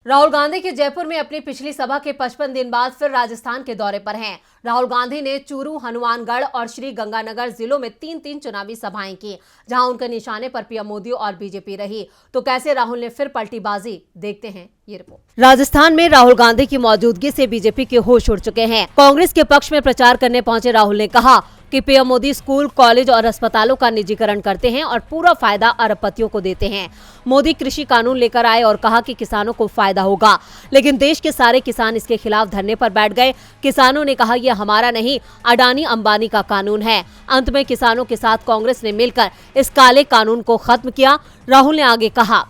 राहुल गांधी के जयपुर में अपनी पिछली सभा के 55 दिन बाद फिर राजस्थान के दौरे पर हैं। राहुल गांधी ने चूरू, हनुमानगढ़ और श्री गंगानगर जिलों में तीन चुनावी सभाएं की, जहां उनके निशाने पर पीएम मोदी और बीजेपी रही। तो कैसे राहुल ने फिर पलटी बाजी, देखते हैं ये रिपोर्ट। राजस्थान में राहुल गांधी की मौजूदगी से बीजेपी के होश उड़ चुके हैं। कांग्रेस के पक्ष में प्रचार करने पहुंचे राहुल ने कहा कि पीएम मोदी स्कूल, कॉलेज और अस्पतालों का निजीकरण करते हैं और पूरा फायदा अरबपतियों को देते हैं। मोदी कृषि कानून लेकर आए और कहा कि किसानों को फायदा होगा, लेकिन देश के सारे किसान इसके खिलाफ धरने पर बैठ गए। किसानों ने कहा यह हमारा नहीं, अडानी अंबानी का कानून है। अंत में किसानों के साथ कांग्रेस ने मिलकर इस काले कानून को खत्म किया। राहुल ने आगे कहा,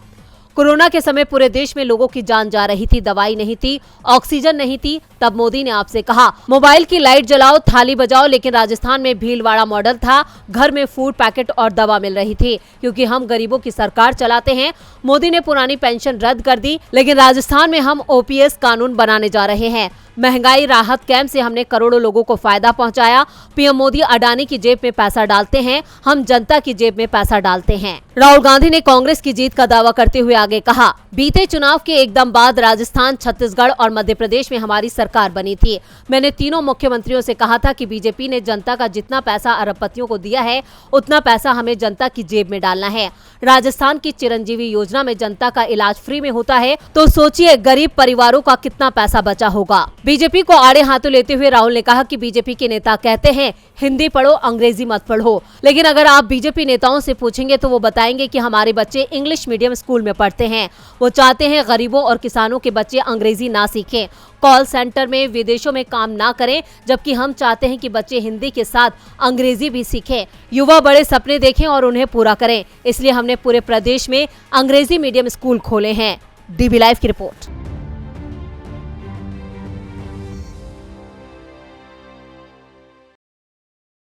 कोरोना के समय पूरे देश में लोगों की जान जा रही थी, दवाई नहीं थी, ऑक्सीजन नहीं थी, तब मोदी ने आपसे कहा मोबाइल की लाइट जलाओ, थाली बजाओ। लेकिन राजस्थान में भीलवाड़ा मॉडल था, घर में फूड पैकेट और दवा मिल रही थी, क्योंकि हम गरीबों की सरकार चलाते हैं। मोदी ने पुरानी पेंशन रद्द कर दी, लेकिन राजस्थान में हम ओपीएस कानून बनाने जा रहे हैं। महंगाई राहत कैंप से हमने करोड़ों लोगों को फायदा पहुंचाया। पीएम मोदी अडानी की जेब में पैसा डालते हैं, हम जनता की जेब में पैसा डालते हैं। राहुल गांधी ने कांग्रेस की जीत का दावा करते हुए आगे कहा, बीते चुनाव के एकदम बाद राजस्थान, छत्तीसगढ़ और मध्य प्रदेश में हमारी सरकार बनी थी। मैंने तीनों मुख्यमंत्रियों से कहा था कि बीजेपी ने जनता का जितना पैसा अरबपतियों को दिया है, उतना पैसा हमें जनता की जेब में डालना है। राजस्थान की चिरंजीवी योजना में जनता का इलाज फ्री में होता है, तो सोचिए गरीब परिवारों का कितना पैसा बचा होगा। बीजेपी को आड़े हाथों लेते हुए राहुल ने कहा कि बीजेपी के नेता कहते हैं हिंदी पढ़ो, अंग्रेजी मत पढ़ो, लेकिन अगर आप बीजेपी नेताओं से पूछेंगे तो वो बताएंगे कि हमारे बच्चे इंग्लिश मीडियम स्कूल में पढ़ते हैं। वो चाहते हैं गरीबों और किसानों के बच्चे अंग्रेजी ना सीखें, कॉल सेंटर में, विदेशों में काम ना करें, जबकि हम चाहते हैं कि बच्चे हिंदी के साथ अंग्रेजी भी सीखें। युवा बड़े सपने देखें और उन्हें पूरा करें, इसलिए हमने पूरे प्रदेश में अंग्रेजी मीडियम स्कूल खोले हैं। डीबी लाइव की रिपोर्ट।